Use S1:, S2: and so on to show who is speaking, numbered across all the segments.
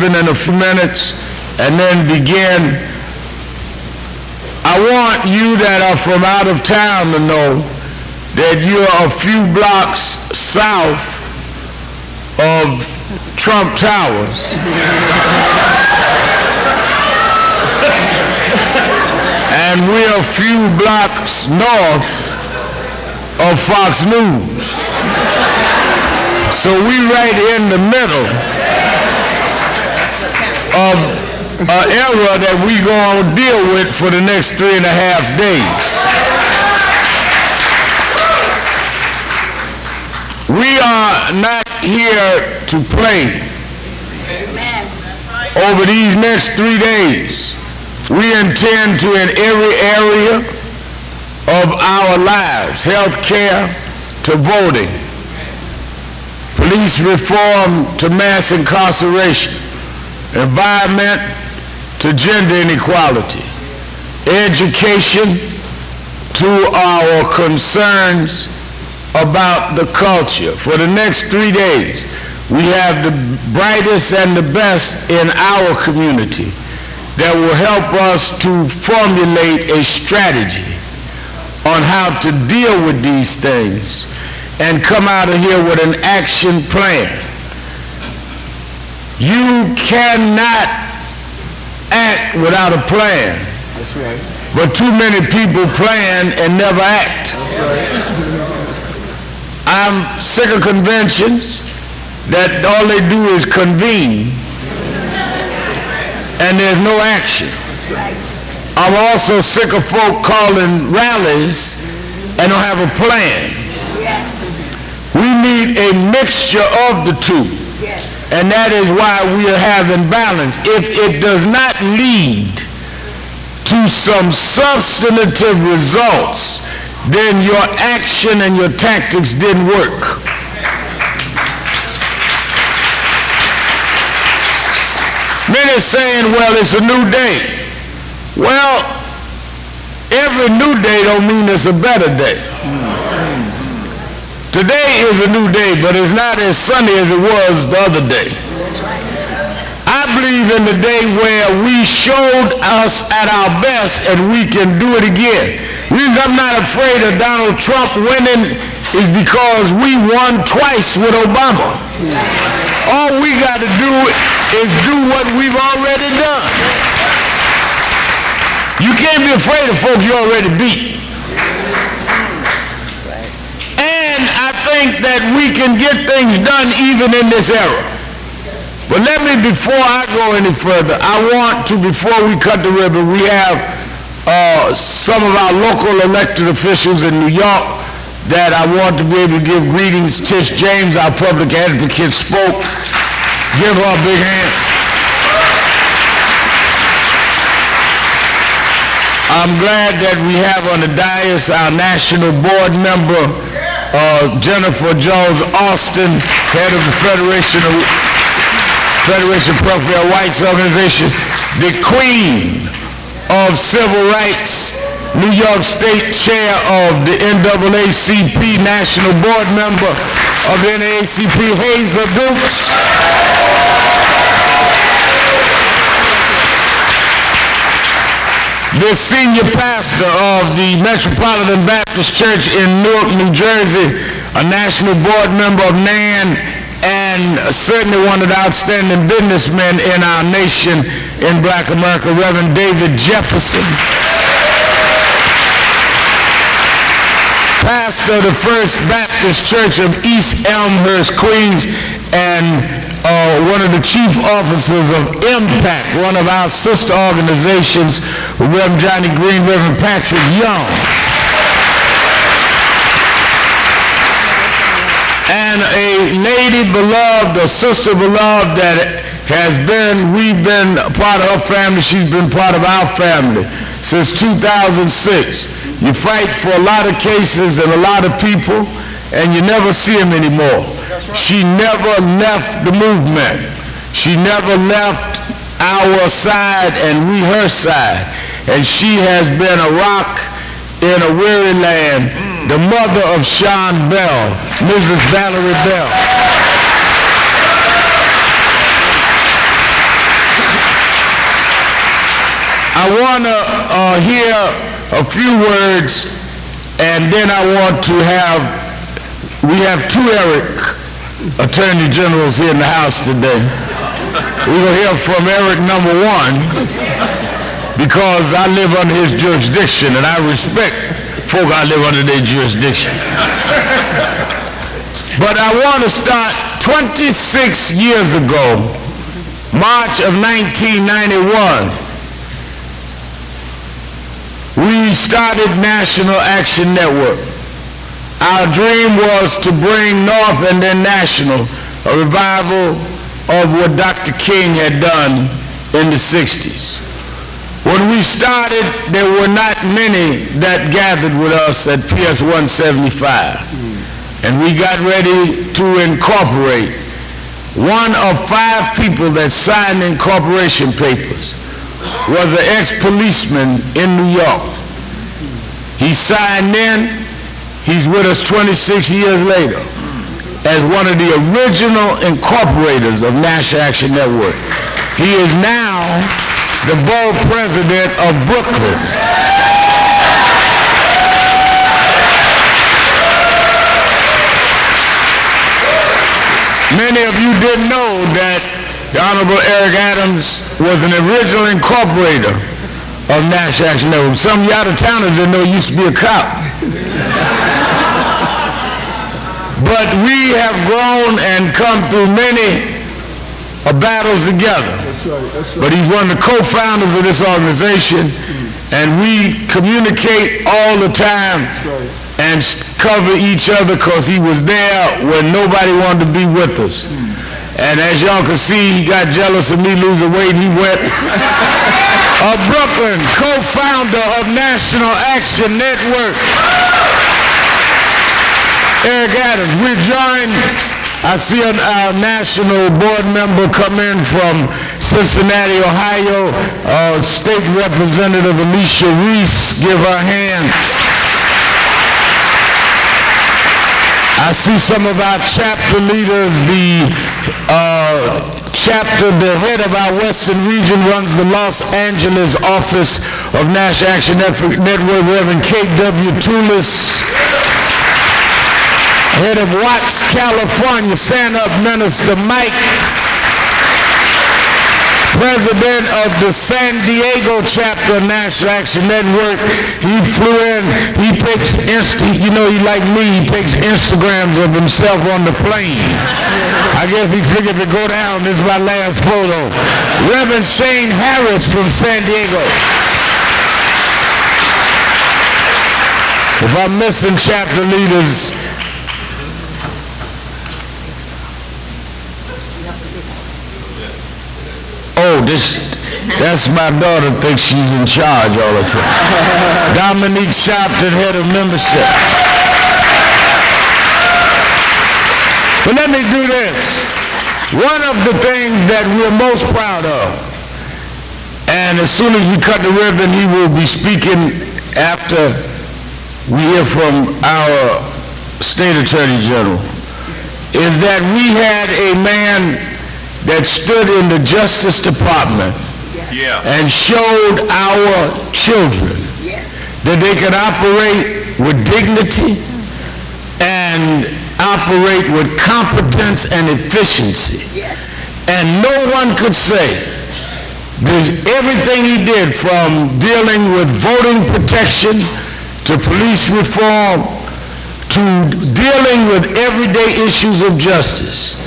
S1: Thanksgiving in a few minutes and then begin. I want you that are from out of town to know that you're a few blocks south of Trump Towers. And we're a few blocks north of Fox News. So we right in the middle of an era that we gonna deal with for the next 3.5 days. We are not here to play. Over these next 3 days, we intend to, in every area of our lives, health care to voting, police reform to mass incarceration, environment to gender inequality, education to our concerns about the culture. For the next 3 days, we have the brightest and the best in our community that will help us to formulate a strategy on how to deal with these things and come out of here with an action plan. You cannot act without a plan.
S2: That's right.
S1: But too many people plan and never act.
S2: That's right.
S1: I'm sick of conventions that all they do is convene and there's no action. I'm also sick of folk calling rallies and don't have a plan. We need a mixture of the two. And that is why we are having balance. If it does not lead to some substantive results, then your action and your tactics didn't work. Many saying, well, it's a new day. Well, every new day don't mean it's a better day. Today is a new day, but it's not as sunny as it was the other day. I believe in the day where we showed us at our best and we can do it again. The reason I'm not afraid of Donald Trump winning is because we won twice with Obama. All we got to do is do what we've already done. You can't be afraid of folks you already beat. And I think that we can get things done even in this era. But let me, before I go any further, I want to, before we cut the ribbon, we have some of our local elected officials in New York that I want to be able to give greetings. Tish James, our public advocate, spoke. Give her a big hand. I'm glad that we have on the dais our national board member, Jennifer Jones Austin, head of the Federation of Pro-Fair Whites Organization, the Queen of Civil Rights, New York State Chair of the NAACP, National Board Member of the NAACP, Hazel Dukes. The senior pastor of the Metropolitan Baptist Church in Newark, New Jersey, a national board member of NAN, and certainly one of the outstanding businessmen in our nation in Black America, Reverend David Jefferson. Pastor of the First Baptist Church of East Elmhurst, Queens, and one of the chief officers of Impact, one of our sister organizations, Reverend Johnny Green, Reverend Patrick Young. And a lady beloved, a sister beloved that we've been a part of her family, she's been part of our family since 2006. You fight for a lot of cases and a lot of people, and you never see them anymore. She never left the movement. She never left our side and we her side. And she has been a rock in a weary land, the mother of Sean Bell, Mrs. Valerie Bell. I want to hear a few words, and then I want to we have two Eric Attorney Generals here in the House today. We're going to hear from Eric number one, because I live under his jurisdiction, and I respect folk I live under their jurisdiction. But I want to start 26 years ago, March of 1991. We started National Action Network. Our dream was to bring North and then National a revival of what Dr. King had done in the 60s. When we started, there were not many that gathered with us at PS 175. And we got ready to incorporate. One of 5 people that signed incorporation papers was an ex-policeman in New York. He signed in. He's with us 26 years later as one of the original incorporators of National Action Network. He is now the board president of Brooklyn. Many of you didn't know that the Honorable Eric Adams was an original incorporator of National Action Network. Some of you out-of-towners didn't know he used to be a cop. But we have grown and come through many battles together. That's right. But he's one of the co-founders of this organization, and we communicate all the time and cover each other because he was there when nobody wanted to be with us. And as y'all can see, he got jealous of me losing weight, and he went Brooklyn, co-founder of National Action Network. Eric Adams. We're joined, I see a national board member come in from Cincinnati, Ohio, State Representative Alicia Reese. Give her a hand. I see some of our chapter leaders. The head of our Western region runs the Los Angeles office of National Action Network, Reverend K.W. Toulis. Head of Watts, California, stand up, Minister Mike. President of the San Diego chapter of National Action Network. He flew in, he takes, he like me, he takes Instagrams of himself on the plane. I guess he figured to go down, this is my last photo. Reverend Shane Harris from San Diego. If I'm missing chapter leaders, that's my daughter, thinks she's in charge all the time. Dominique Sharpton, head of membership. But let me do this. One of the things that we're most proud of, and as soon as we cut the ribbon, he will be speaking after we hear from our State Attorney General, is that we had a man that stood in the Justice Department and showed our children that they could operate with dignity and operate with competence and efficiency. And no one could say that everything he did, from dealing with voting protection to police reform to dealing with everyday issues of justice,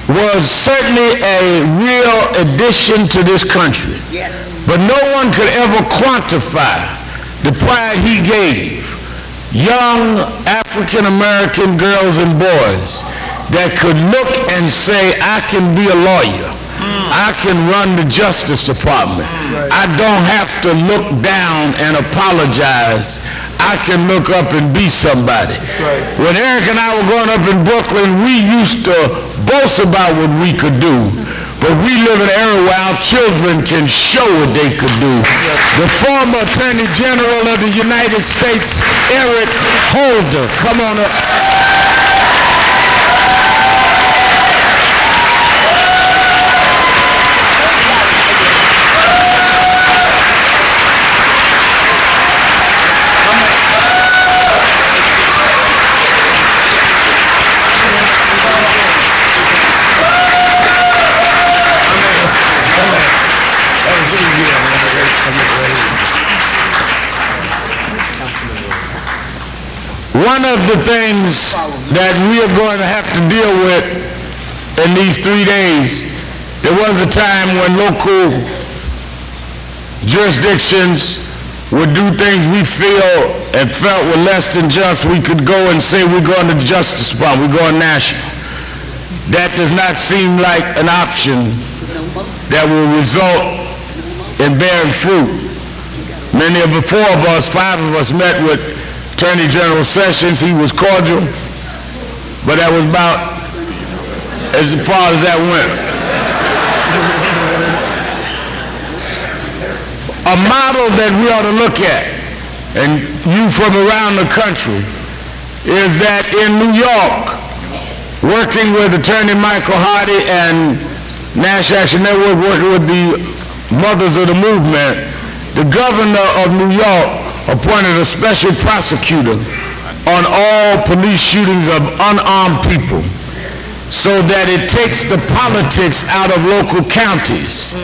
S1: was certainly a real addition to this country. But no one could ever quantify the pride he gave young African-American girls and boys that could look and say, I can be a lawyer. I can run the Justice Department. I don't have to look down and apologize. I can look up and be somebody. When Eric and I were growing up in Brooklyn, we used to boast about what we could do. But we live in an era where our children can show what they could do. The former Attorney General of the United States, Eric Holder. Come on up. One of the things that we are going to have to deal with in these 3 days, there was a time when local jurisdictions would do things we feel and felt were less than just. We could go and say we're going to the Justice Department, we're going national. That does not seem like an option that will result in bearing fruit. Many of the 4 of us, 5 of us met with Attorney General Sessions. He was cordial, but that was about as far as that went. A model that we ought to look at, and you from around the country, is that in New York, working with Attorney Michael Hardy and National Action Network, working with the mothers of the movement, the governor of New York appointed a special prosecutor on all police shootings of unarmed people so that it takes the politics out of local counties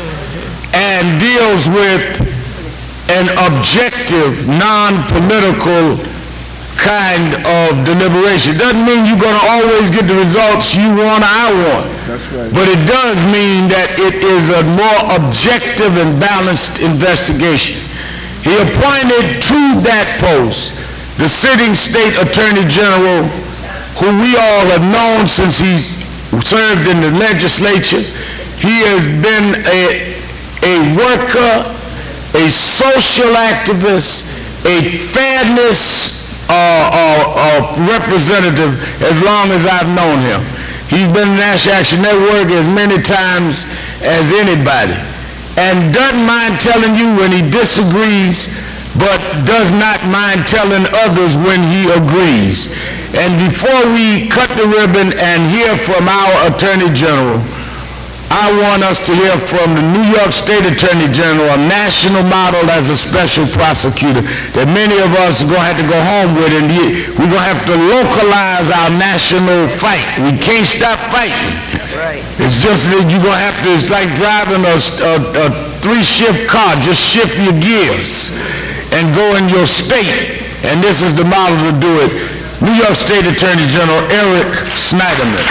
S1: and deals with an objective, non-political kind of deliberation. Doesn't mean you're going to always get the results you want or I want. That's right. But it does mean that it is a more objective and balanced investigation. He appointed to that post the sitting state attorney general, who we all have known since he served in the legislature. He has been a worker, a social activist, a fairness representative as long as I've known him. He's been in the National Action Network as many times as anybody, and doesn't mind telling you when he disagrees, but does not mind telling others when he agrees. And before we cut the ribbon and hear from our Attorney General, I want us to hear from the New York State Attorney General, a national model as a special prosecutor that many of us are going to have to go home with, and we're going to have to localize our national fight. We can't stop fighting. Right. It's just that you're going to have to, it's like driving a 3-shift car, just shift your gears and go in your state, and this is the model to do it. New York State Attorney General Eric Snyderman.